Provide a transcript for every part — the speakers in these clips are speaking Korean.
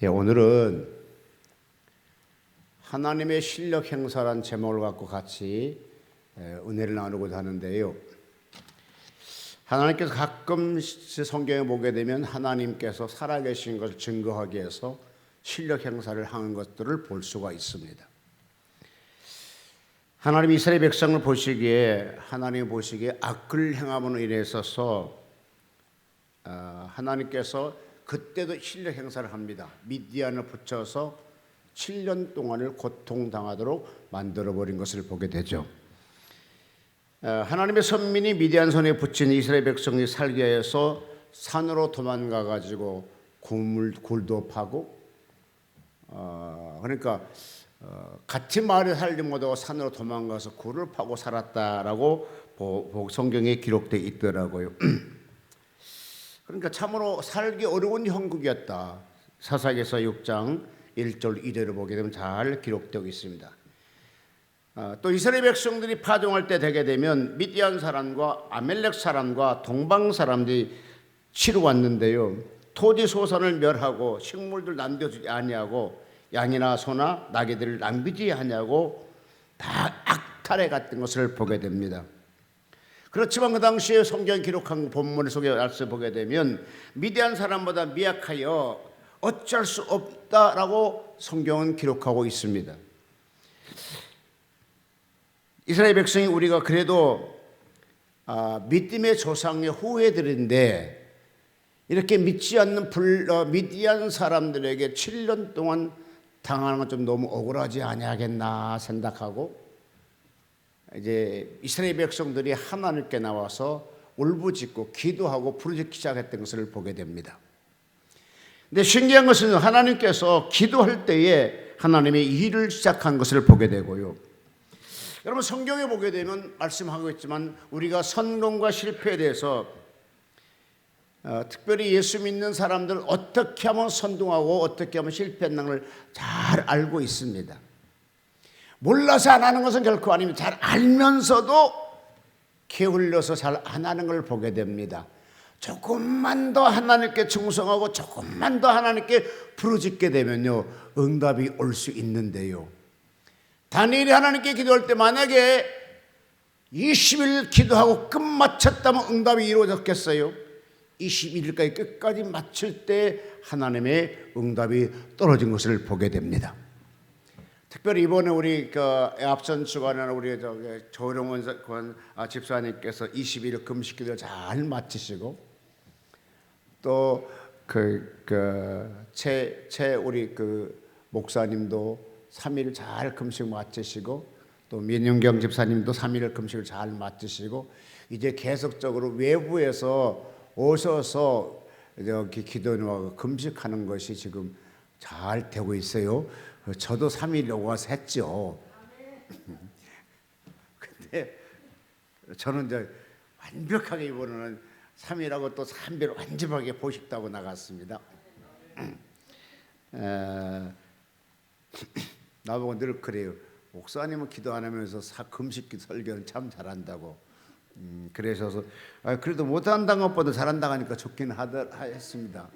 오늘은 하나님의 실력 행사란 제목을 갖고 같이 은혜를 나누고자 하는데요. 하나님께서 가끔 성경에 보게 되면 하나님께서 살아계신 것을 증거하기 위해서 실력 행사를 하는 것들을 볼 수가 있습니다. 하나님이 이스라엘 백성을 보시기에 하나님이 보시기에 악을 행함으로 인해서 하나님께서 그때도 실력 행사를 합니다. 미디안을 붙여서 7년 동안을 고통당하도록 만들어버린 것을 보게 되죠. 하나님의 선민이 미디안 손에 붙인 이스라엘 백성이 살기 위해서 산으로 도망가 가지고 굴도 파고 그러니까 같은 마을에 살지 못하고 산으로 도망가서 굴을 파고 살았다라고 성경에 기록되어 있더라고요. 그러니까 참으로 살기 어려운 형국이었다. 사사기서 6장 1절 2절을 보게 되면 잘 기록되고 있습니다. 또 이스라엘 백성들이 파종할 때 되게 되면 미디안 사람과 아멜렉 사람과 동방 사람들이 치러 왔는데요. 토지 소산을 멸하고 식물들 남겨주지 아니하고 양이나 소나 나귀들을 남기지 아니하고 다 악탈해 갔던 것을 보게 됩니다. 그렇지만 그 당시에 성경 기록한 본문 속에 알수 보게 되면 미디안 사람보다 미약하여 어쩔 수 없다라고 성경은 기록하고 있습니다. 이스라엘 백성이 우리가 그래도 믿음의 조상의 후예들인데 이렇게 믿지 않는 미디안 사람들에게 7년 동안 당하는 건 좀 너무 억울하지 아니하겠나 생각하고 이제 이스라엘 백성들이 하나님께 나와서 울부짖고 기도하고 부르짖기 시작했던 것을 보게 됩니다. 근데 신기한 것은 하나님께서 기도할 때에 하나님의 일을 시작한 것을 보게 되고요. 여러분 성경에 보게 되면 말씀하고 있지만 우리가 성공과 실패에 대해서 특별히 예수 믿는 사람들은 어떻게 하면 선동하고 어떻게 하면 실패하는 걸 잘 알고 있습니다. 몰라서 안 하는 것은 결코 아닙니다. 잘 알면서도 게을러서 잘 안 하는 걸 보게 됩니다. 조금만 더 하나님께 충성하고 조금만 더 하나님께 부르짖게 되면요 응답이 올 수 있는데요. 다니엘이 하나님께 기도할 때 만약에 20일 기도하고 끝 마쳤다면 응답이 이루어졌겠어요? 21일까지 끝까지 마칠 때 하나님의 응답이 떨어진 것을 보게 됩니다. 특별히 이번에 우리 앞선 주간에 우리 조영원 집사님께서 20일 금식 기도 잘 마치시고 또 우리 목사님도 3일 잘 금식 마치시고 또 민윤경 집사님도 3일 금식을 잘 마치시고 이제 계속적으로 외부에서 오셔서 이렇게 기도하고 금식하는 것이 지금 잘 되고 있어요. 저도 3일 오가서 했죠. 근데 저는 이제 완벽하게 이번에는 3일하고 또 3일 완전하게 보식다고 나갔습니다. 나보고 늘 그래요. 목사님은 기도 안 하면서 금식 설교는 참 잘한다고. 그러셔서 그래도 못한다는 것보다 잘한다고 하니까 좋긴 했습니다.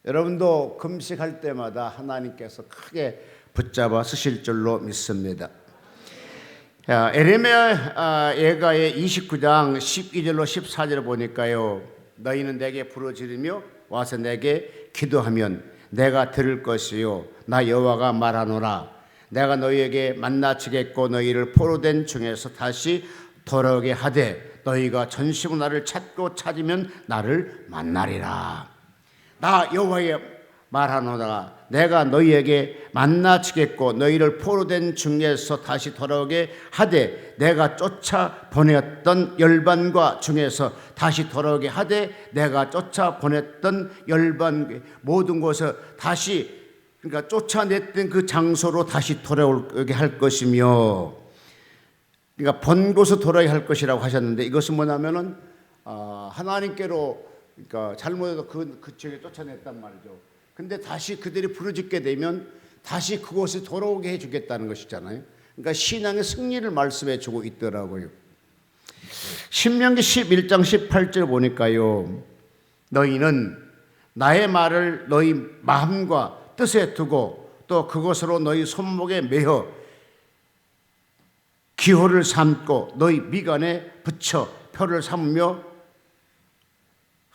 여러분도 금식할 때마다 하나님께서 크게 붙잡아 쓰실 줄로 믿습니다. 에레미야 예가의 29장 12절로 14절을 보니까요. 너희는 내게 부르짖으며 와서 내게 기도하면 내가 들을 것이요 나 여호와가 말하노라. 내가 너희에게 만나치겠고 너희를 포로된 중에서 다시 돌아오게 하되 너희가 전심으로 나를 찾고 찾으면 나를 만나리라. 나 여호와의 말하노라. 내가 너희에게 만나치겠고 너희를 포로된 중에서 다시 돌아오게 하되 내가 쫓아 보냈던 열반과 중에서 다시 돌아오게 하되 내가 쫓아 보냈던 열반 모든 곳에서 다시 그러니까 쫓아냈던 그 장소로 다시 돌아오게 할 것이며 그러니까 본 곳으로 돌아오게 할 것이라고 하셨는데 이것은 뭐냐면은 하나님께로 그러니까 잘못해도 그쪽에 쫓아냈단 말이죠. 근데 다시 그들이 부르짖게 되면 다시 그곳에 돌아오게 해주겠다는 것이잖아요. 그러니까 신앙의 승리를 말씀해 주고 있더라고요. 신명기 11장 18절 보니까요. 너희는 나의 말을 너희 마음과 뜻에 두고 또 그것으로 너희 손목에 매어 기호를 삼고 너희 미간에 붙여 표를 삼으며,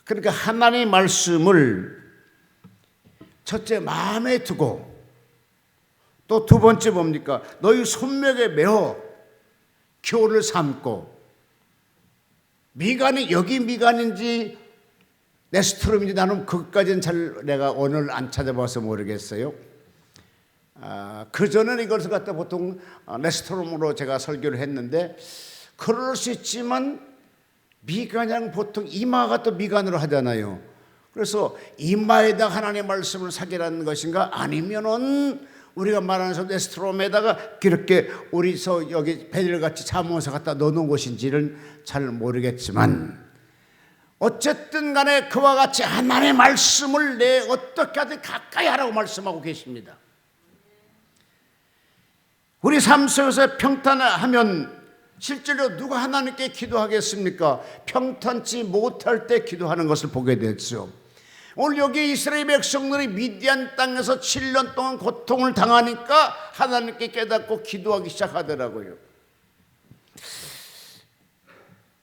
그러니까 하나님의 말씀을 첫째 마음에 두고 또 두 번째 뭡니까? 너희 손목에 매어 기호를 삼고, 미간이 여기 미간인지 네스트롬인지 나는 그것까지는 잘 내가 오늘 안 찾아봐서 모르겠어요. 그전에는 이것을 갖다 보통 네스트롬으로 제가 설교를 했는데, 그럴 수 있지만 미간이랑 보통 이마가 또 미간으로 하잖아요. 그래서 이마에다 하나님의 말씀을 사기라는 것인가, 아니면은 우리가 말하는 네스트롬에다가 이렇게 우리서 여기 베일같이 잠옷을 갖다 넣어놓은 것인지를 잘 모르겠지만, 어쨌든 간에 그와 같이 하나님의 말씀을 내 어떻게 하든 가까이 하라고 말씀하고 계십니다. 우리 삶 속에서 평탄하면 실제로 누가 하나님께 기도하겠습니까? 평탄치 못할 때 기도하는 것을 보게 됐죠. 오늘 여기 이스라엘 백성들이 미디안 땅에서 7년 동안 고통을 당하니까 하나님께 깨닫고 기도하기 시작하더라고요.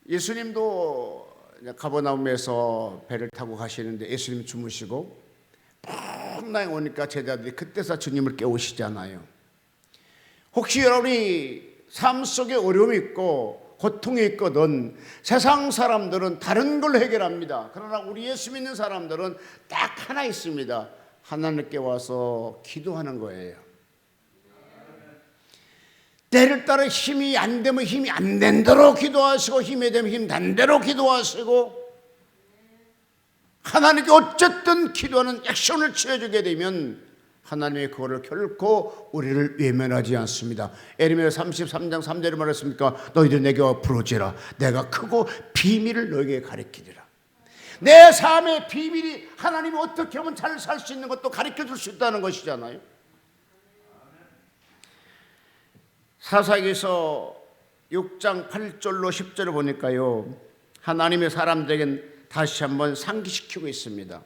예수님도 가버나움에서 배를 타고 가시는데 예수님 주무시고 펑나에 오니까 제자들이 그때서 주님을 깨우시잖아요. 혹시 여러분이 삶 속에 어려움이 있고 고통이 있거든 세상 사람들은 다른 걸 해결합니다. 그러나 우리 예수 믿는 사람들은 딱 하나 있습니다. 하나님께 와서 기도하는 거예요. 때를 따라 힘이 안 되면 힘이 안 된 대로 기도하시고, 힘이 되면 힘 된 대로 기도하시고, 하나님께 어쨌든 기도하는 액션을 취해주게 되면 하나님이 그거를 결코 우리를 외면하지 않습니다. 에레미야 33장 3절에 말했습니까? 너희들 내게 와 부르짖으라. 내가 크고 비밀을 너에게 가르치리라. 내 삶의 비밀이 하나님이 어떻게 하면 잘 살 수 있는 것도 가르쳐 줄 수 있다는 것이잖아요. 사사기서 6장 8절로 10절을 보니까요, 하나님의 사람들에겐 다시 한번 상기시키고 있습니다.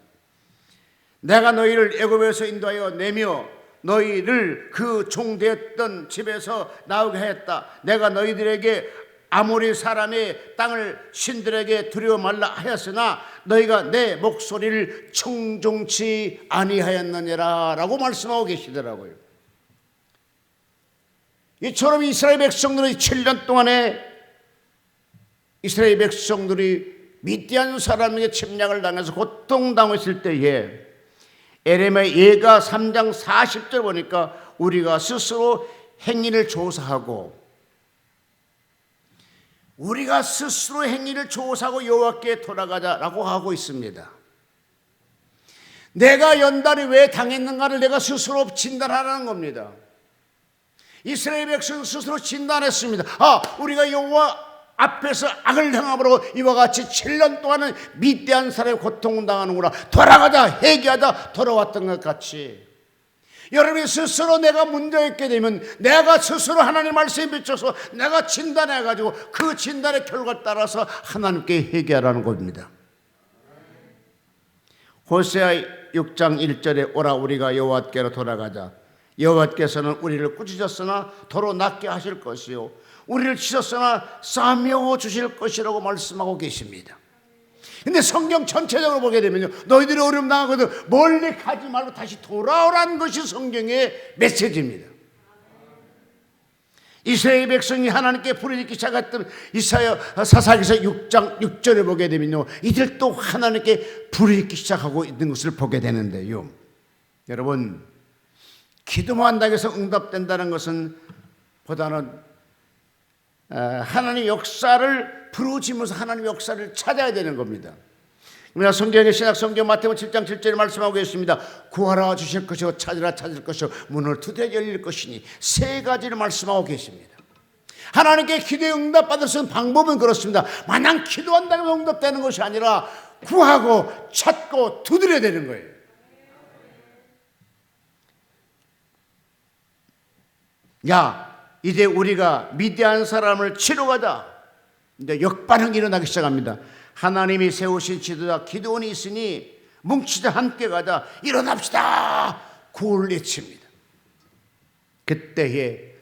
내가 너희를 애굽에서 인도하여 내며 너희를 그 종되었던 집에서 나오게 하였다. 내가 너희들에게 아모리 사람의 땅을 신들에게 두려워 말라 하였으나 너희가 내 목소리를 청종치 아니하였느니라 라고 말씀하고 계시더라고요. 이처럼 이스라엘 백성들이 7년 동안에 이스라엘 백성들이 미디안 사람에게 침략을 당해서 고통당했을 때에 에레미야 예가 3장 40절 보니까 우리가 스스로 행위를 조사하고 여호와께 돌아가자라고 하고 있습니다. 내가 연단이 왜 당했는가를 내가 스스로 진단하라는 겁니다. 이스라엘 백성 스스로 진단했습니다. 우리가 여호와 앞에서 악을 행함으로 이와 같이 7년 동안은 미디안 사람의 고통을 당하는구나. 돌아가자, 회개하자, 돌아왔던 것 같이 여러분이 스스로 내가 문제있게 되면 내가 스스로 하나님 말씀에 비춰서 내가 진단해가지고 그 진단의 결과에 따라서 하나님께 회개하라는 겁니다. 호세아 6장 1절에 오라 우리가 여호와께로 돌아가자. 여호와께서는 우리를 꾸짖었으나 도로 낫게 하실 것이요 우리를 치셨으나 싸매어 주실 것이라고 말씀하고 계십니다. 근데 성경 전체적으로 보게 되면요, 너희들이 어려움 당하거든 멀리 가지 말고 다시 돌아오라는 것이 성경의 메시지입니다. 이스라엘 백성이 하나님께 부르짖기 시작했던 이사야 사사기서 6장 6절에 보게 되면요, 이들 또 하나님께 부르짖기 시작하고 있는 것을 보게 되는데요. 여러분, 기도만 한다고 해서 응답된다는 것은 보다는 하나님의 역사를 부르짖으면서 하나님의 역사를 찾아야 되는 겁니다. 우리가 성경의 신약 성경 마태복음 7장 7절에 말씀하고 계십니다. 구하라 주실 것이요 찾으라 찾을 것이요 문을 두드려 열릴 것이니 세 가지를 말씀하고 계십니다. 하나님께 기도에 응답받을 수 있는 방법은 그렇습니다. 마냥 기도한다고 해서 응답되는 것이 아니라 구하고 찾고 두드려야 되는 거예요. 이제 우리가 미디안 사람을 치러 가자. 이제 역반응이 일어나기 시작합니다. 하나님이 세우신 지도자 기드온이 있으니 뭉치자 함께 가자 일어납시다 구호를 외칩니다. 그때에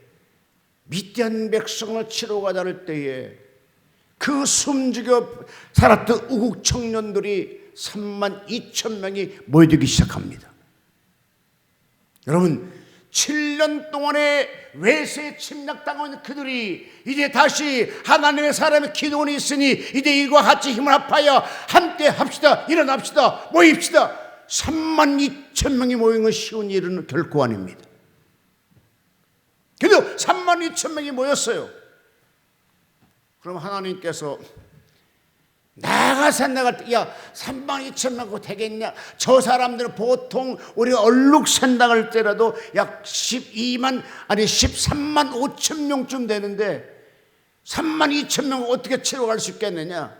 미디안 백성을 치러 가자를 때에 그 숨죽여 살았던 우국 청년들이 32,000명이 모여들기 시작합니다. 여러분 7년 동안의 외세에 침략당한 그들이 이제 다시 하나님의 사람의 기도원이 있으니 이제 이와 같이 힘을 합하여 함께 합시다 일어납시다 모입시다. 32,000명이 모이는 건 쉬운 일은 결코 아닙니다. 그래도 32,000명이 모였어요. 그럼 하나님께서 내가 생각할 때 야 32,000명 되겠냐? 저 사람들은 보통 우리가 얼룩 생각할 때라도 약 13만 5천 명쯤 되는데 32,000명 어떻게 치러 갈 수 있겠느냐?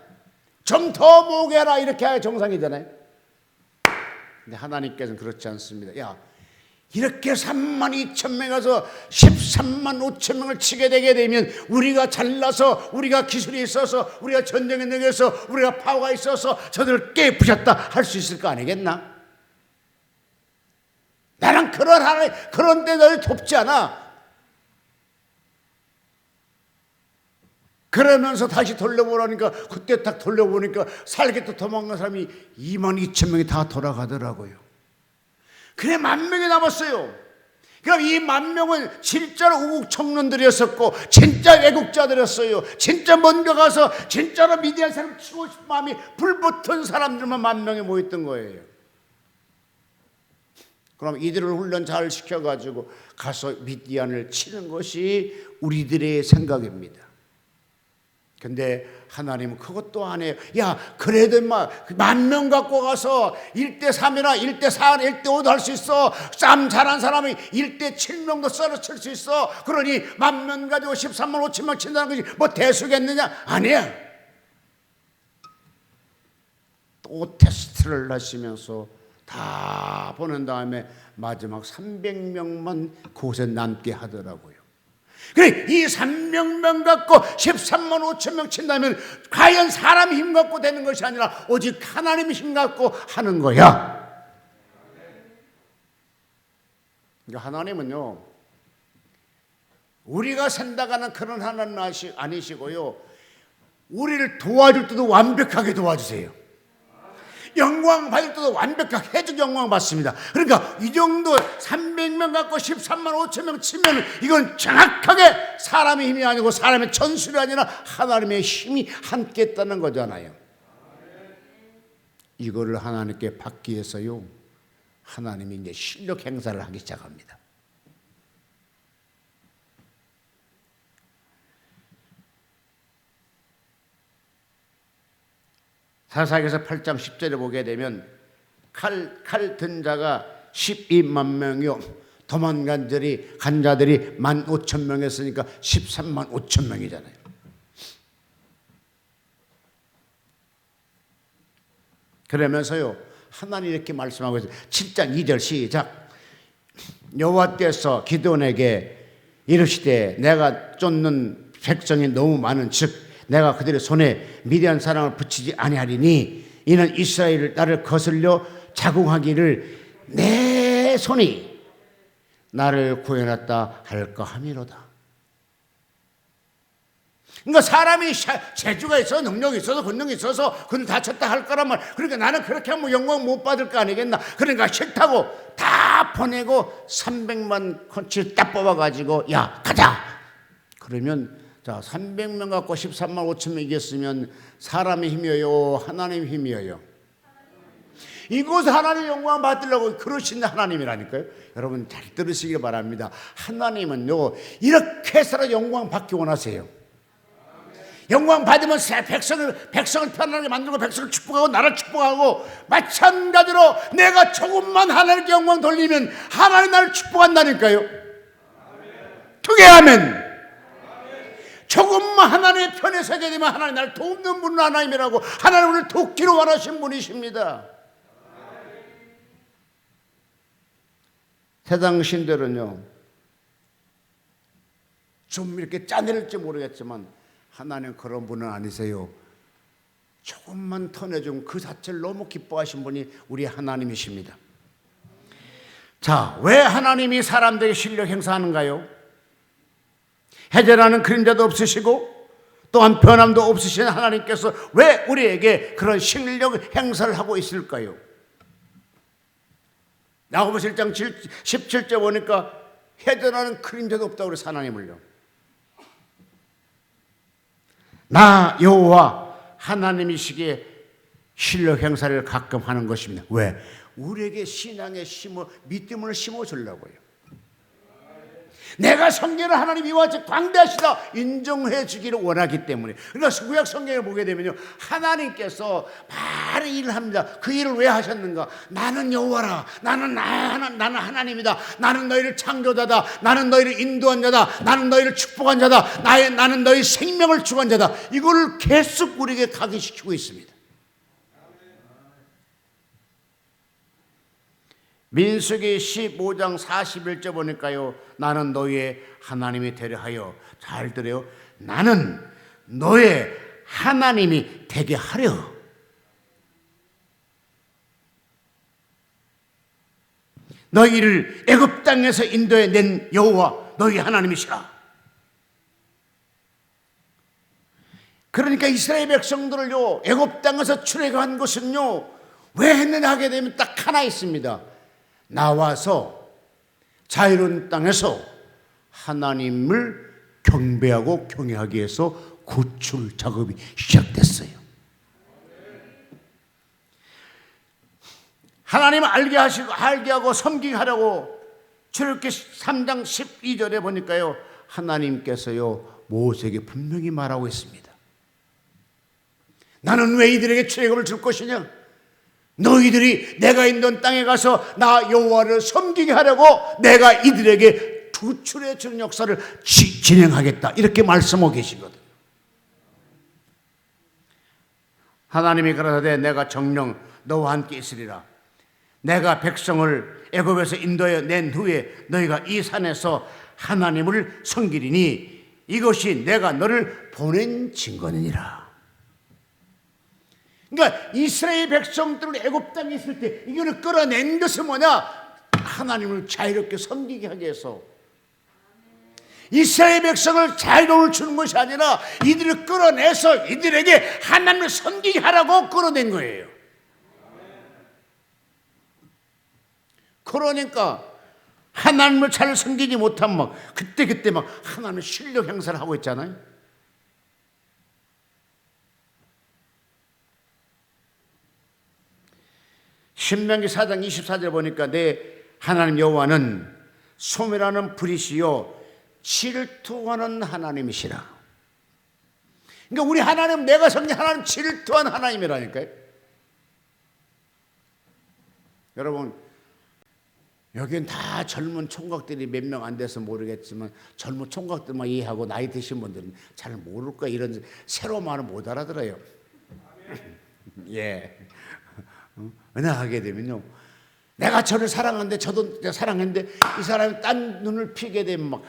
좀 더 모으게 해라 이렇게 해야 정상이잖아요. 근데 하나님께서는 그렇지 않습니다. 야 이렇게 32,000명 가서 13만 5천 명을 치게 되게 되면 우리가 잘나서 우리가 기술이 있어서 우리가 전쟁에 능해서 우리가 파워가 있어서 저들을 깨부셨다 할 수 있을 거 아니겠나? 나는 그런 데 너를 돕지 않아. 그러면서 다시 돌려보라니까 그때 딱 돌려보니까 살겠다 도망간 사람이 22,000명이 다 돌아가더라고요. 그래 10,000명이 남았어요. 그럼 이 10,000명은 진짜로 우국 청년들이었었고 진짜 애국자들이었어요. 진짜 먼저 가서 진짜로 미디안 사람 치고 싶은 마음이 불붙은 사람들만 10,000명이 모였던 거예요. 그럼 이들을 훈련 잘 시켜가지고 가서 미디안을 치는 것이 우리들의 생각입니다. 근데 하나님은 그것도 안 해요. 야 그래도 인마 10,000명 갖고 가서 1대3이나 1대4, 1대5도 할 수 있어. 싸움 잘한 사람이 1대7명도 썰어 칠 수 있어. 그러니 10,000명 가지고 13만 5천 명 친다는 것이 뭐 대수겠느냐? 아니야. 또 테스트를 하시면서 다 보는 다음에 마지막 300명만 그곳에 남게 하더라고요. 그래 이 300명 갖고 13만 5천 명 친다면 과연 사람 힘 갖고 되는 것이 아니라 오직 하나님의 힘 갖고 하는 거야. 그러니까 하나님은요 우리가 생각하는 그런 하나님 아니시고요 우리를 도와줄 때도 완벽하게 도와주세요. 영광 받을 때도 완벽하게 해적 영광 받습니다. 그러니까 이 정도 300명 갖고 13만 5천 명 치면 이건 정확하게 사람의 힘이 아니고 사람의 전술이 아니라 하나님의 힘이 함께 했다는 거잖아요. 이거를 하나님께 받기 위해서요 하나님이 이제 실력 행사를 하기 시작합니다. 사사기서 8장 10절에 보게 되면 칼 든 자가 12만 명이요 도망간 자들이 15,000명이었으니까 13만 5천 명이잖아요. 그러면서요 하나님이 이렇게 말씀하고 있어요. 7장 2절 시작. 여호와께서 기드온에게 이르시되 내가 쫓는 백성이 너무 많은 즉 내가 그들의 손에 미디안 사람을 붙이지 아니하리니 이는 이스라엘을 나를 거슬려 자궁하기를 내 손이 나를 구해놨다 할까 함이로다. 그러니까 사람이 재주가 있어서 능력이 있어서 권능이 있어서 그걸 다쳤다 할 거란 말. 그러니까 나는 그렇게 하면 영광 못 받을 거 아니겠나. 그러니까 싫다고 다 보내고 300만 컨치를 딱 뽑아가지고 야 가자. 그러면 자 300명 갖고 13만 5천 명 이겼으면 사람의 힘이에요 하나님의 힘이에요? 이곳 하나님의 영광 받으려고 그러신 하나님이라니까요. 여러분 잘 들으시기 바랍니다. 하나님은요 이렇게 해서 영광 받기 원하세요. 영광 받으면 백성을 편안하게 만들고 백성을 축복하고 나라를 축복하고 마찬가지로 내가 조금만 하나님께 영광 돌리면 하나님 나를 축복한다니까요. 두개 하면 조금만 하나님의 편에 서게 되면 하나님 나를 돕는 분은 하나님이라고 하나님 우리를 돕기로 원하신 분이십니다. 세상 신들은요 좀 이렇게 짜내릴지 모르겠지만 하나님 그런 분은 아니세요. 조금만 터내준 그 자체를 너무 기뻐하신 분이 우리 하나님이십니다. 자, 왜 하나님이 사람들에게 실력 행사하는가요? 해제라는 그림자도 없으시고 또한 변함도 없으신 하나님께서 왜 우리에게 그런 실력 행사를 하고 있을까요? 야고보 7장 17절 보니까 해제라는 그림자도 없다고 그래서 하나님을요. 나 여호와 하나님이시기에 실력 행사를 가끔 하는 것입니다. 왜? 우리에게 신앙의 믿음을 심어주려고요. 내가 성경을 하나님 이와 같이 광대하시다 인정해 주기를 원하기 때문에. 그러니까 구약 성경을 보게 되면요, 하나님께서 바로 일을 합니다. 그 일을 왜 하셨는가? 나는 여호와라. 나는 하나님이다. 나는 너희를 창조자다. 나는 너희를 인도한 자다. 나는 너희를 축복한 자다. 나는 너희 생명을 주관 자다. 이거를 계속 우리에게 각인시키고 있습니다. 민수기 15장 41절 보니까요, 나는 너희의 하나님이 되려 하여, 잘 들어요, 나는 너의 하나님이 되게 하려. 너희를 애굽 땅에서 인도해 낸 여호와 너희 하나님이시라. 그러니까 이스라엘 백성들을요, 애굽 땅에서 출애굽한 것은요, 왜 했느냐 하게 되면 딱 하나 있습니다. 나와서 자유로운 땅에서 하나님을 경배하고 경외하기 위해서 구출 작업이 시작됐어요. 하나님을 알게 하고 섬기게 하려고 출애굽기 3장 12절에 보니까요, 하나님께서요 모세에게 분명히 말하고 있습니다. 나는 왜 이들에게 출애굽을 줄 것이냐? 너희들이 내가 있는 땅에 가서 나 여호와를 섬기게 하려고 내가 이들에게 구출해 주는 역사를 진행하겠다, 이렇게 말씀하고 계시거든요. 하나님이 가라사대 내가 정녕 너와 함께 있으리라. 내가 백성을 애굽에서 인도해 낸 후에 너희가 이 산에서 하나님을 섬기리니 이것이 내가 너를 보낸 증거니라. 그러니까 이스라엘 백성들을 애굽 땅에 있을 때 이거를 끌어낸 것은 뭐냐? 하나님을 자유롭게 섬기게 하기 위해서. 이스라엘 백성을 자유로움을 주는 것이 아니라 이들을 끌어내서 이들에게 하나님을 섬기게 하라고 끌어낸 거예요. 그러니까 하나님을 잘 섬기지 못하면 막 그때 막 하나님의 실력 행사를 하고 있잖아요. 신명기 4장 24절 보니까 내 하나님 여호와는 소멸하는 불이시요 질투하는 하나님이시라. 그러니까 우리 하나님, 내가 섬긴 하나님 질투하는 하나님이라니까요. 여러분, 여기는 다 젊은 총각들이 몇 명 안 돼서 모르겠지만 젊은 총각들만 이해하고 나이 드신 분들은 잘 모를 거예요. 이런 새로운 말은 못 알아들어요. 예. 왜냐 하게 되면요, 내가 저를 사랑하는데 저도 사랑했는데 이 사람이 딴 눈을 피게 되면 막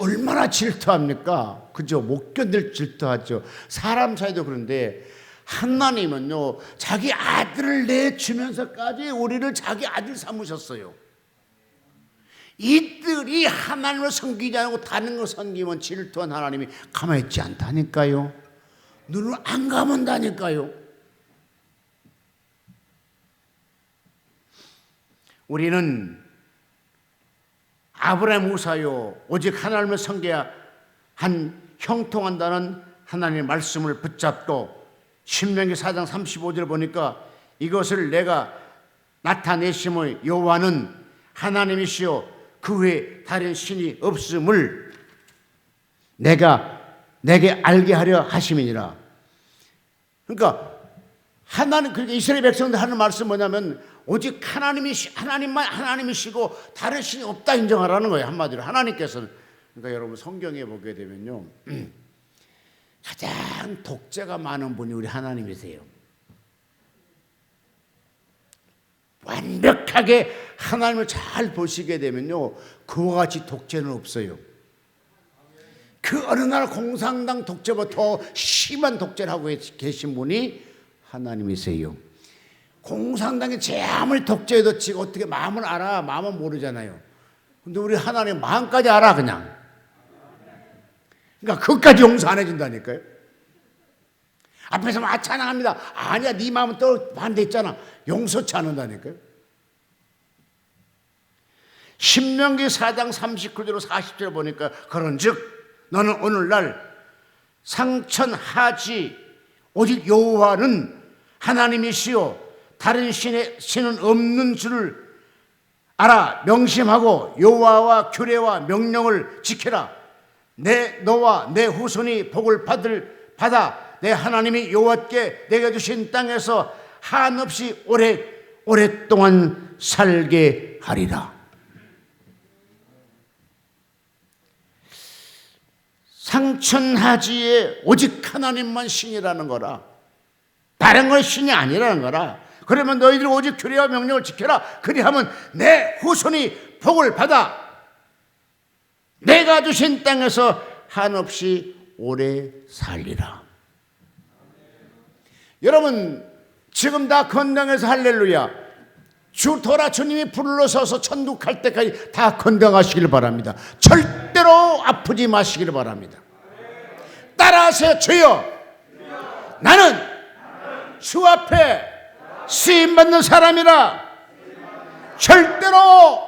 얼마나 질투합니까? 그죠? 못 견딜 질투하죠. 사람 사이도 그런데 하나님은요, 자기 아들을 내주면서까지 우리를 자기 아들 삼으셨어요. 이들이 하나님을 섬기지 않고 다른 걸 섬기면 질투한 하나님이 가만히 있지 않다니까요. 눈을 안 감은다니까요. 우리는 아브라함 우사요 오직 하나님을 섬겨야 한 형통한다는 하나님의 말씀을 붙잡고 신명기 4장 35절 보니까 이것을 내가 나타내심의 여호와는 하나님이시요 그 외에 다른 신이 없음을 내게 알게 하려 하심이니라. 그러니까 그러니까 이스라엘 백성들 하는 말씀 뭐냐면 오직 하나님만 하나님이시고 다른 신이 없다 인정하라는 거예요. 한마디로 하나님께서는. 그러니까 여러분 성경에 보게 되면요, 가장 독재가 많은 분이 우리 하나님이세요. 완벽하게 하나님을 잘 보시게 되면요, 그와 같이 독재는 없어요. 그 어느 나라 공산당 독재보다 더 심한 독재를 하고 계신 분이 하나님이세요. 공산당이 제 아무리 독재해도 지가 어떻게 마음을 알아? 마음은 모르잖아요. 근데 우리 하나님 마음까지 알아 그냥. 그러니까 그것까지 용서 안 해준다니까요. 앞에서 막 찬양합니다. 아니야, 네 마음은 또 반대했잖아. 용서치 않는다니까요. 신명기 4장 39절로 40절 보니까 그런즉 너는 오늘날 상천하지 오직 여호와는 하나님이시요 다른 신은 없는 줄을 알아 명심하고 여호와와 규례와 명령을 지켜라. 너와 내 후손이 복을 받아 내 하나님이 여호와께 내게 주신 땅에서 한없이 오랫동안 살게 하리라. 상천하지에 오직 하나님만 신이라는 거라. 다른 건 신이 아니라는 거라. 그러면 너희들 오직 규례와 명령을 지켜라. 그리하면 내 후손이 복을 받아 내가 주신 땅에서 한없이 오래 살리라. 여러분 지금 다 건강해서 할렐루야. 주 돌아 주님이 불러서서 천국 갈 때까지 다 건강하시길 바랍니다. 절대로 아프지 마시길 바랍니다. 따라하세요. 주여, 나는 주 앞에 쓰임받는 사람이라 절대로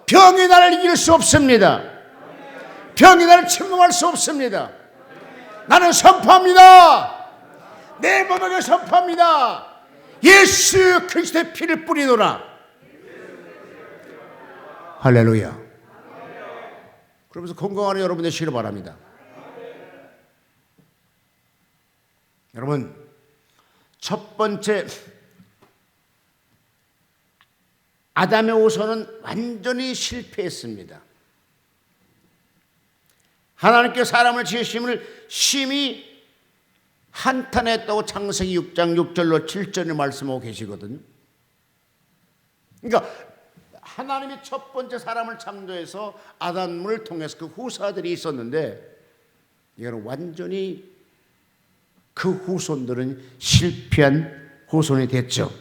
병이 나를 이길 수 없습니다. 병이 나를 침묵할 수 없습니다. 나는 선포합니다. 내 몸에게 선포합니다. 예수 그리스도의 피를 뿌리노라. 할렐루야. 그러면서 건강한 여러분 되시기를 바랍니다. 여러분 첫 번째 아담의 후손은 완전히 실패했습니다. 하나님께 사람을 지으심을 심히 한탄했다고 창세기 6장 6절로 7절에 말씀하고 계시거든요. 그러니까 하나님이 첫 번째 사람을 창조해서 아담을 통해서 그 후사들이 있었는데 이거는 완전히 그 후손들은 실패한 후손이 됐죠.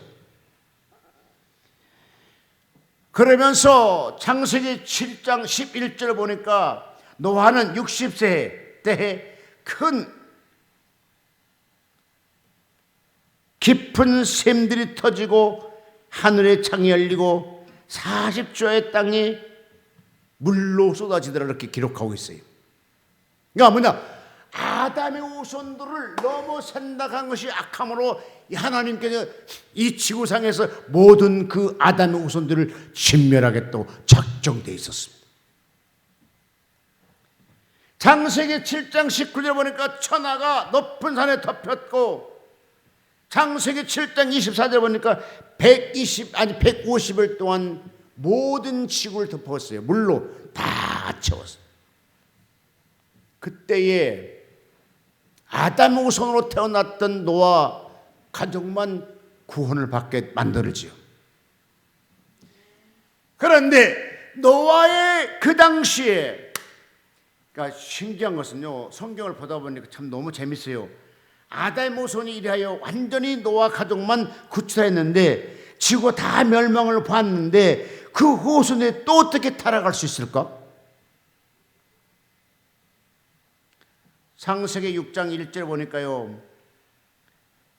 그러면서 창세기 7장 11절을 보니까 노아는 60세 때에 큰 깊은 샘들이 터지고 하늘의 창이 열리고 40조의 땅이 물로 쏟아지더라 이렇게 기록하고 있어요. 그러니까 뭐냐, 아담의 후손들을 너무 생각한 것이 악함으로 하나님께서 이 지구상에서 모든 그 아담의 후손들을 진멸하겠다고 작정되어 있었습니다. 창세기 7장 19절 보니까 천하가 높은 산에 덮였고 창세기 7장 24절 보니까 150일 동안 모든 지구를 덮었어요. 물로 다 채웠어요. 그때에 아담의 후손으로 태어났던 노아 가족만 구원을 받게 만들지요. 그런데 노아의 그 당시에, 그러니까 신기한 것은요, 성경을 보다 보니까 참 너무 재밌어요. 아담의 후손이 이래하여 완전히 노아 가족만 구출했는데 지구가 다 멸망을 봤는데 그 후손이 또 어떻게 타락할 수 있을까? 창세기 6장 1절 보니까요,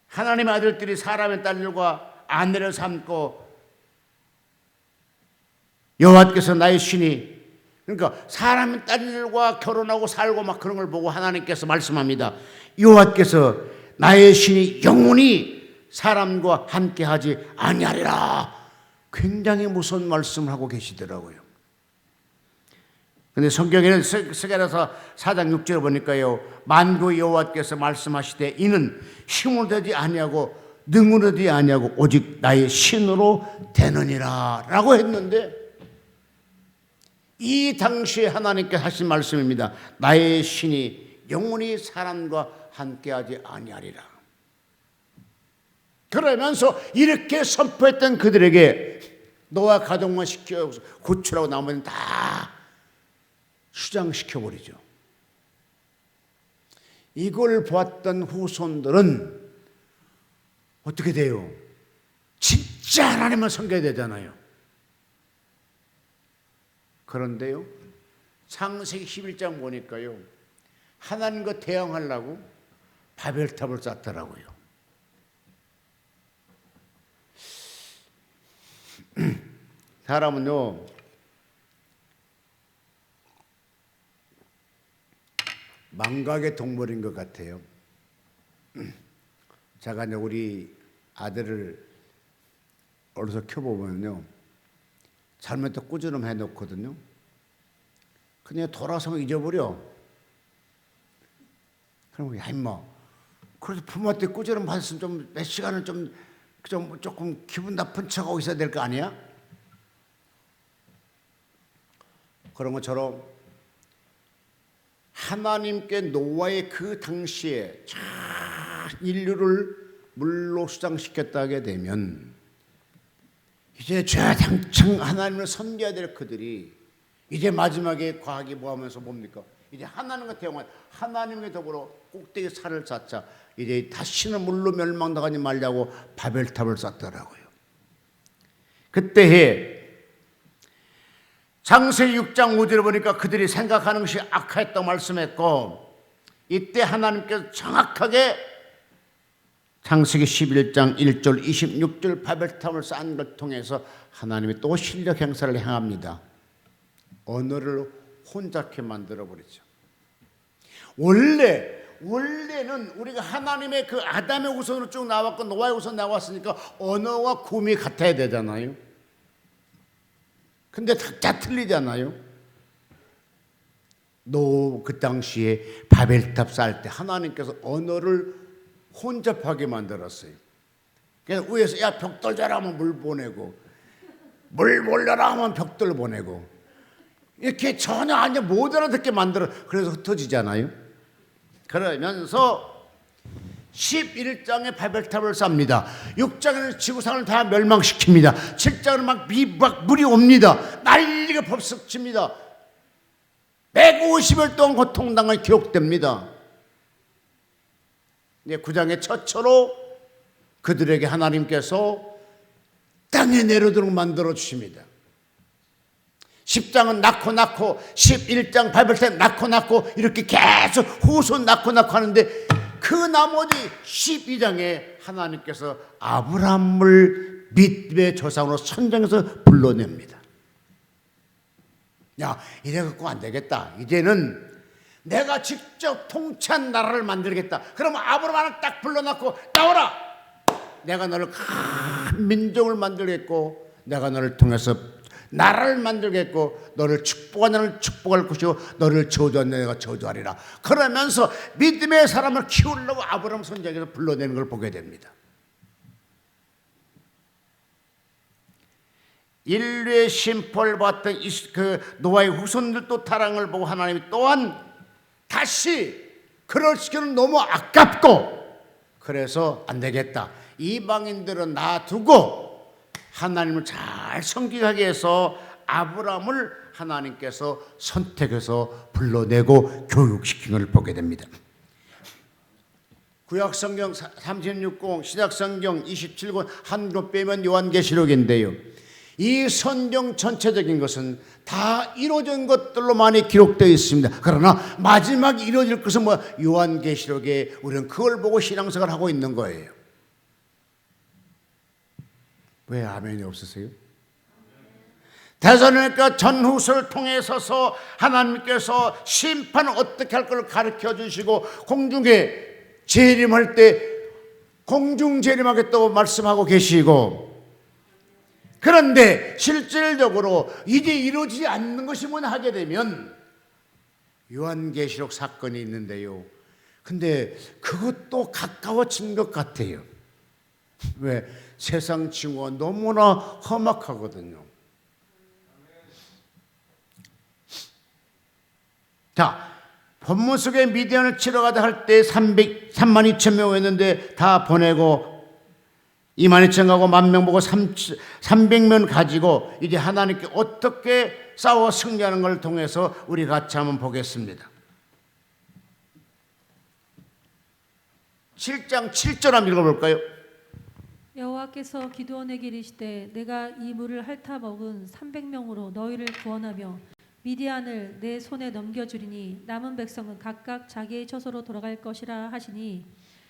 하나님의 아들들이 사람의 딸들과 아내를 삼고 여호와께서 나의 신이, 그러니까 사람의 딸들과 결혼하고 살고 막 그런 걸 보고 하나님께서 말씀합니다. 여호와께서 나의 신이 영원히 사람과 함께하지 아니하리라. 굉장히 무서운 말씀을 하고 계시더라고요. 근데 성경에는 스가랴서 4장 6절을 보니까요, 만구 여호와께서 말씀하시되 이는 힘으로 되지 아니하고 능으로 되지 아니하고 오직 나의 신으로 되느니라 라고 했는데, 이 당시에 하나님께 하신 말씀입니다. 나의 신이 영원히 사람과 함께하지 아니하리라. 그러면서 이렇게 선포했던 그들에게 노아 가족만 시켜 구출하고 나머지는 다 어떻게 돼요? 진짜 하나님만 섬겨야 되잖아요. 그런데요, 창세기 11장 보니까요, 하나님과 대항하려고 바벨탑을 쌓더라고요. 사람은요, 망각의 동물인 것 같아요. 제가 이제 우리 아들을 어려서 켜보면요, 잘못해 꾸준히 해놓거든요. 그냥 돌아서면 잊어버려. 그럼 야 임마, 그래도 부모한테 꾸준히 받았으면 좀 몇 시간을 조금 기분 나쁜 척하고 있어야 될 거 아니야? 그런 것처럼 하나님께 노아의 그 당시에 인류를 물로 수장시켰다게 되면 이제 죄장창 하나님을 섬겨야 될 그들이 이제 마지막에 과학이 뭐하면서 뭡니까? 이제 하나님과 대응한 하나님과 더불어 꼭대기 산을 쌓자. 이제 다시는 물로 멸망당하지 말자고 바벨탑을 쌓더라고요. 그때에 창세기 6장 5절에 보니까 그들이 생각하는 것이 악하였다고 말씀했고, 이때 하나님께서 정확하게 창세기 11장 1절 26절 바벨탑을 쌓은 걸 통해서 하나님이 또 실력 행사를 행합니다. 언어를 혼잡게 만들어버리죠. 원래는 우리가 하나님의 그 아담의 후손으로 쭉 나왔고 노아의 후손 나왔으니까 언어와 구음이 같아야 되잖아요. 근데 다 틀리잖아요. 그 당시에 바벨탑 쌓을 때 하나님께서 언어를 혼잡하게 만들었어요. 그래서 위에서 야 벽돌 자라 하면 물 보내고, 물 몰려라 하면 벽돌 보내고, 이렇게 전혀 완전 못 알아듣게 만들어. 그래서 흩어지잖아요. 그러면서 11장에 바벨탑을 쌓습니다. 6장에는 지구상을 다 멸망시킵니다. 7장은 막 물이 옵니다. 난리가 법석 칩니다. 150일 동안 고통당한 기록됩니다. 9장의 처처로 그들에게 하나님께서 땅에 내려도록 만들어 주십니다. 10장은 낳고 11장 바벨탑 낳고 이렇게 계속 후손 낳고 하는데, 그 나머지 12장에 하나님께서 아브라함을 믿음의 조상으로 선정해서 불러냅니다. 야, 이래 갖고 안 되겠다. 이제는 내가 직접 통치한 나라를 만들겠다. 그러면 아브라함을 딱 불러놓고 나오라. 내가 너를 큰 민족을 만들겠고, 내가 너를 통해서 나라를 만들겠고, 너를 축복한 나를 축복할 것이고, 너를 저주한 내가 저주하리라. 그러면서 믿음의 사람을 키우려고 아브라함 선지자에서 불러내는 걸 보게 됩니다. 인류의 심포를 받던 그 노아의 후손들도 타락을 보고 하나님이 또한 다시 그럴 시기는 너무 아깝고, 그래서 안 되겠다. 이방인들은 놔두고 하나님을 잘 섬기게 해서 아브라함을 하나님께서 선택해서 불러내고 교육시킨 걸 보게 됩니다. 구약성경 36권, 신약성경 27권, 한국 빼면 요한계시록인데요. 이 성경 전체적인 것은 다 이루어진 것들로만이 기록되어 있습니다. 그러나 마지막에 이루어질 것은 요한계시록에 우리는 그걸 보고 신앙생활을 하고 있는 거예요. 왜 아멘이 없으세요? 대선이니까 전후서를 통해서서 하나님께서 심판을 어떻게 할 걸 가르쳐 주시고, 공중에 재림할 때 공중 재림하겠다고 말씀하고 계시고, 그런데 실질적으로 이제 이루어지지 않는 것이 뭐냐 하게 되면 요한계시록 사건이 있는데요. 근데 그것도 가까워진 것 같아요. 왜? 세상 징후가 너무나 험악하거든요. 자, 본문 속에 미디안을 치러 가다 할 때 3만 2천 명 했는데 다 보내고 2만 2천 가고 10,000명 보고 300명 가지고 이제 하나님께 어떻게 싸워 승리하는 걸 통해서 우리 같이 한번 보겠습니다. 7장 7절 한번 읽어볼까요? 여호와께서 기드온에게 이르시되 내가 이 물을 핥아 먹은 300명으로 너희를 구원하며 미디안을 내 손에 넘겨주리니 남은 백성은 각각 자기의 처소로 돌아갈 것이라 하시니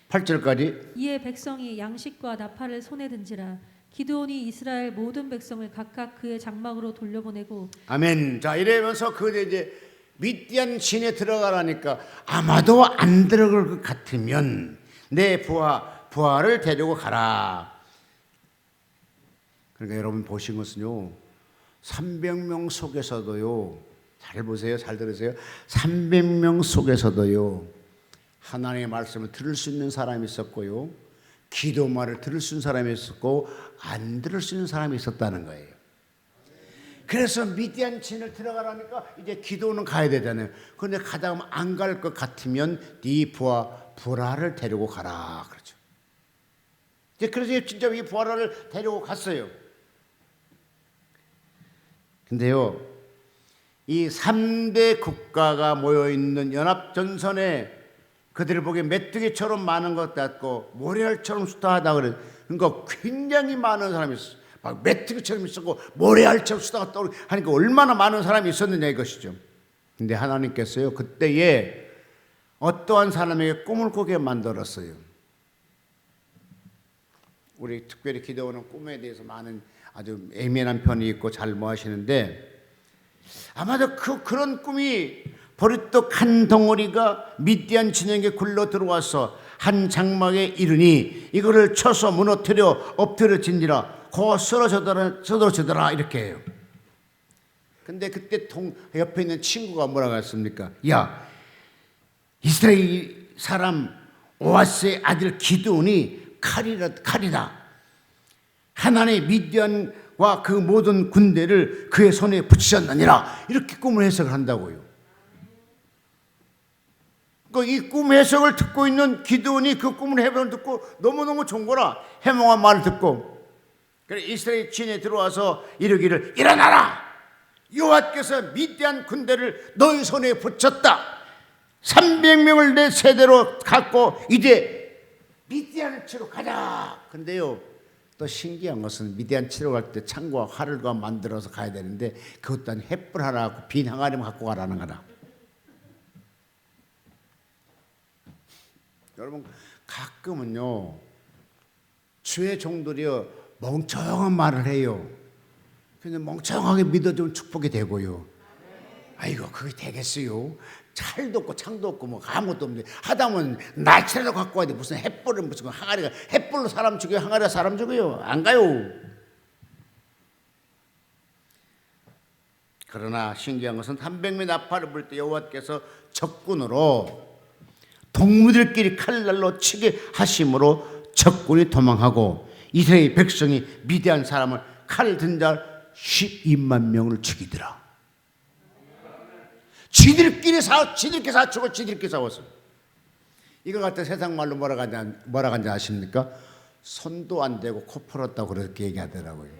8절까지. 이에 백성이 양식과 나팔을 손에 든지라. 기드온이 이스라엘 모든 백성을 각각 그의 장막으로 돌려보내고. 아멘. 자, 이러면서 그 이제 미디안 진에 들어가라니까 아마도 안 들어갈 것 같으면 내 부하를 데리고 가라. 그러니까 여러분 보신 것은요, 300명 속에서도요, 잘 보세요, 잘 들으세요. 300명 속에서도요, 하나님의 말씀을 들을 수 있는 사람이 있었고요, 기도 말을 들을 수 있는 사람이 있었고, 안 들을 수 있는 사람이 있었다는 거예요. 그래서 미디안 진을 들어가라니까 이제 기도는 가야 되잖아요. 그런데 가다 안 갈 것 같으면 네 부하를 데리고 가라 그러죠. 이제 그래서 진짜 이 부하를 데리고 갔어요. 근데요, 이 3대 국가가 모여 있는 연합전선에 그들을 보기에 메뚜기처럼 많은 것 같고 모래알처럼 수다하다 그래. 그러니까 굉장히 많은 사람이 있어요. 막 메뚜기처럼 있었고 모래알처럼 수다가 떠오르고 하니까 얼마나 많은 사람이 있었느냐 이것이죠. 근데 하나님께서요, 그때에 어떠한 사람에게 꿈을 꾸게 만들었어요. 우리 특별히 기도하는 꿈에 대해서 많은 아주 예민한 편이 있고 잘 하시는데, 아마도 그런 꿈이 버릇떡 한 덩어리가 미디안 진영에 굴러 들어와서 한 장막에 이르니 이거를 쳐서 무너뜨려 엎드려진지라 고 쓰러져더라 이렇게 해요. 근데 그때 옆에 있는 친구가 뭐라고 했습니까? 야, 이스라엘 사람 오아스의 아들 기드온이 칼이다. 하나님의 미디안과 그 모든 군대를 그의 손에 붙이셨느니라. 이렇게 꿈을 해석을 한다고요. 이 꿈 해석을 듣고 있는 기드온이 그 꿈을 해석을 듣고 너무너무 좋은 거라 해몽한 말을 듣고, 그래 이스라엘 진에 들어와서 이르기를 일어나라, 여호와께서 미디안 군대를 너희 손에 붙였다. 300명을 내 세대로 갖고 이제 미디안을 치러 가자. 근데요, 또 신기한 것은 미디안 치러 갈 때 창과 활과 만들어서 가야 되는데 그것도 한 횃불 하나 빈 항아리만 갖고 가라는 거라. 여러분 가끔은요, 주의 종들이요 멍청한 말을 해요. 근데 멍청하게 믿어주면 축복이 되고요. 아이고 그게 되겠어요? 찰도 없고 창도 없고 뭐 아무것도 없는데 하다면 날치라도 갖고 와야 돼. 무슨 햇불을 무슨 항아리가, 햇불로 사람 죽여요? 항아리가 사람 죽여요? 안 가요. 그러나 신기한 것은 300명 나팔을 불 때 여호와께서 적군으로 동무들끼리 칼날로 치게 하심으로 적군이 도망하고 이스라엘 백성이 미디안 사람을 칼 든 자 12만 명을 죽이더라. 지들끼리 싸우고 지들끼리 싸웠어. 이거 갖다 세상 말로 뭐라 간지 아십니까? 손도 안 대고 코 풀었다고 그렇게 얘기하더라고요.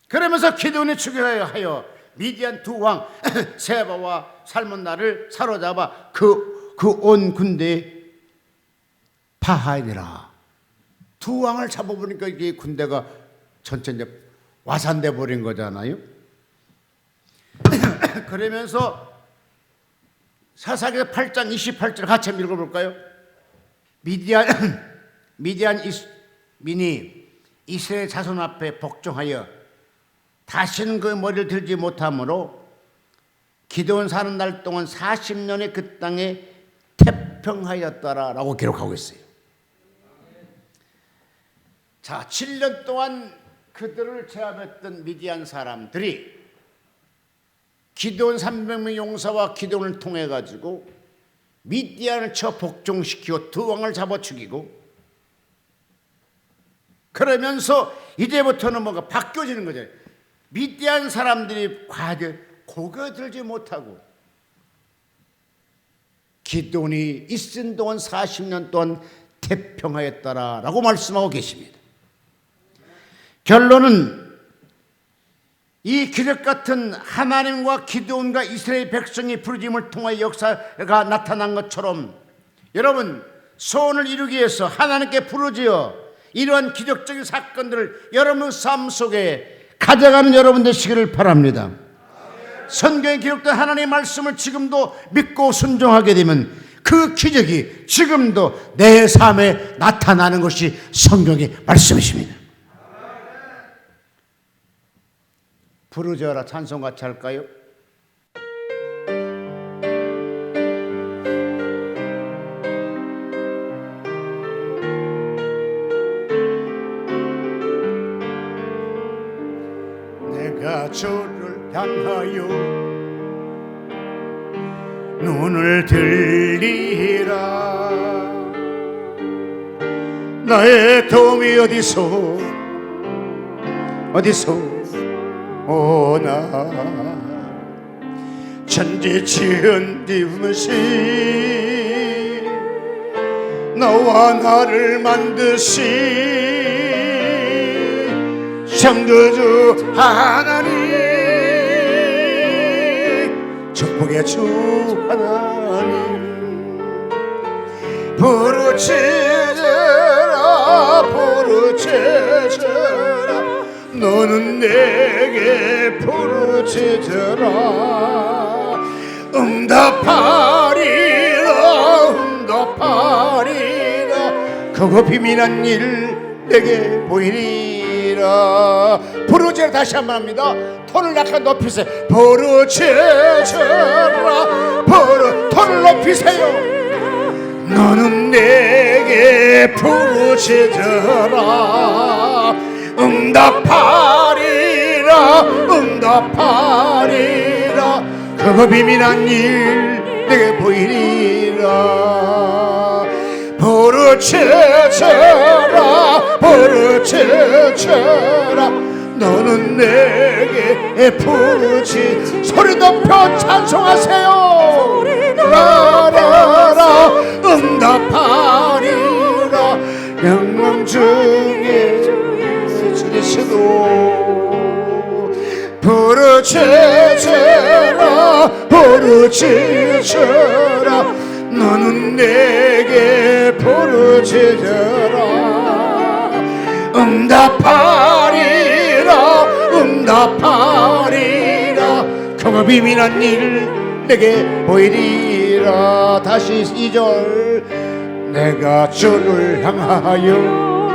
그러면서 기드온이 추격하여 미디안 두 왕 세바와 살문나를 사로잡아 그 온 군대에 파하니라. 두 왕을 잡아보니까 이 군대가 전체 이제 와산돼 버린 거잖아요. 그러면서 사사기서 8장 28절 같이 한번 읽어볼까요? 미디안민이 이스라엘 자손 앞에 복종하여 다시는 그 머리를 들지 못하므로 기드온 사는 날 동안 40년의 그 땅에 태평하였더라라고 기록하고 있어요. 자, 7년 동안 그들을 제압했던 미디안 사람들이 기드온 300명 용사와 기드온을 통해 가지고 미디안을 쳐 복종시키고 두 왕을 잡아 죽이고, 그러면서 이제부터는 뭔가 바뀌어지는 거죠. 미디안 사람들이 과연 고개 들지 못하고 기드온이 있은 동안 40년 동안 태평하였다라고 말씀하고 계십니다. 결론은 이 기적 같은 하나님과 기드온과 이스라엘 백성의 부르심을 통해 역사가 나타난 것처럼 여러분 소원을 이루기 위해서 하나님께 부르짖어 이러한 기적적인 사건들을 여러분 삶 속에 가져가는 여러분 되시기를 바랍니다. 성경에 기록된 하나님의 말씀을 지금도 믿고 순종하게 되면 그 기적이 지금도 내 삶에 나타나는 것이 성경의 말씀이십니다. 부르짖어라 찬송 같이 할까요? 내가 주를 향하여 눈을 들리라. 나의 도움이 어디서 오나. 천지 지은 디음시 너와 나를 만드신 창조주 하나님, 축복의 주 하나님, 부르짖으라 너는 내게 부르짖으라. 응답하리라 그거 비밀한 일 내게 보이리라. 부르짖으라 다시 한번 합니다. 톤을 약간 높이세요. 부르짖으라 톤을 높이세요. 너는 내게 부르짖으라. 응답하리라 그거 비밀한 일 내게 보이리라. 부르짖으라 너는 내게 소리 높여 찬송하세요. 라라라 응답하리라 영광 중에 주시도. 부르짖으라 너는 내게 부르짖으라. 응답하리라 그거 비밀한 일 내게 보이리라. 다시 2절. 내가 주를 향하여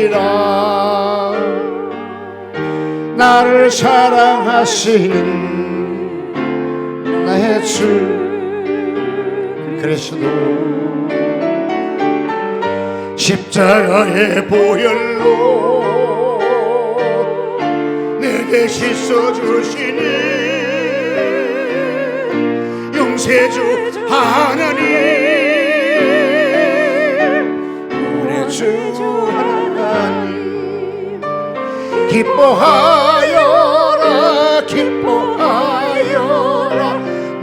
기뻐하리라. 나를 사랑하시는 나의 주 그리스도 십자가의 보혈로 내 대신 써주시니 영세주 하나님, 우리 주 하나님 기뻐하여라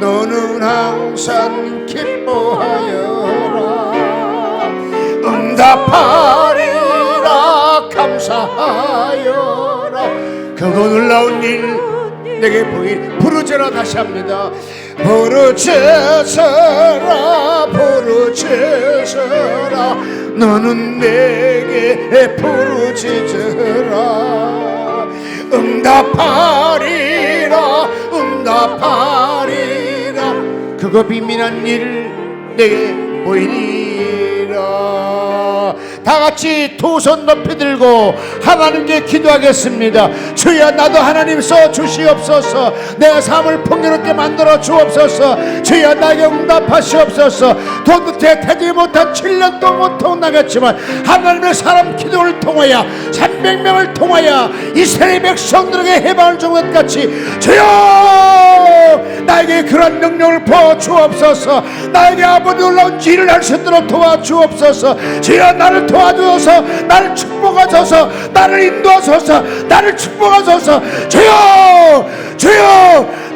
너는 항상 기뻐하여라. 응답하리라 감사하여라 그거 놀라운 일 내게 부르짖으라 다시 합니다. 부르짖으라 너는 내게 부르짖으라. 응답하리라 그거 비밀한 일 내게 보이리라. 다같이 두 손 높이 들고 하나님께 기도하겠습니다. 주여 나도 하나님 써주시옵소서. 내 삶을 풍요롭게 만들어 주옵소서. 주여 나에게 응답하시옵소서. 도대체 되지 못한 7년 동안 고통나겠지만 하나님의 사람 기도를 통하여 300명을 통하여 이스라엘 백성들에게 해방을 준 것 같이 주여 나에게 그런 능력을 부어 주옵소서. 나에게 아버지 놀라운 일을 할 수 있도록 도와주옵소서. 주여 나를 도와주셔서 나를 축복하소서. 나를 인도하소서. 나를 축복하소서. 주여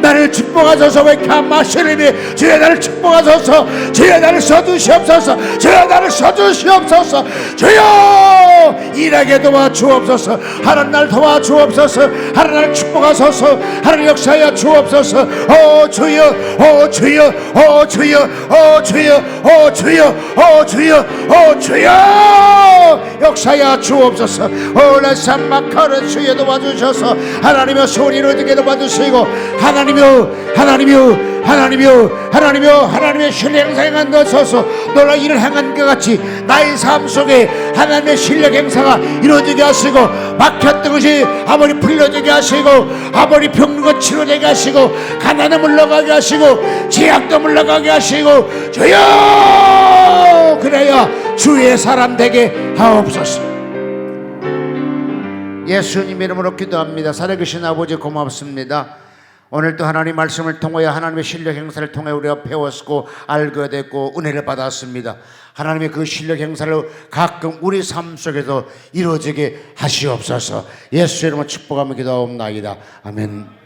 나를 축복하소서. 왜 가마시림이 주여 나를 축복하소서. 주여 나를 써주시옵소서. 주여 나를 써주시옵소서. 주여 일하게 도와주옵소서. 하나님 날 도와주옵소서. 하나님 날 축복하소서. 하나님 역사하여 주옵소서. 오 주여 오 주여 오 주여 오 주여 오 주여 오 주여 오 주여 역사하여 주옵소서. 오늘 산막하는 주여 도와주셔서 하나님의 소리를 듣게 도와주시고 하나님의 신뢰 행사에 넣어서 너라 일을 행한 것 같이 나의 삶 속에 하나님의 실력 행사가 이루어지게 하시고 막혔던 것이 아버지 풀려지게 하시고 아버지 병든 것 치료되게 하시고 가난을 물러가게 하시고 제약도 물러가게 하시고 주여 그래야 주의 사람 되게 하옵소서. 예수님 이름으로 기도합니다. 살아계신 아버지 고맙습니다. 오늘도 하나님 말씀을 통하여 하나님의 실력 행사를 통해 우리가 배웠고 알게 됐고 은혜를 받았습니다. 하나님의 그 실력 행사를 가끔 우리 삶 속에서 이루어지게 하시옵소서. 예수 이름으로 축복하며 기도하옵나이다. 아멘.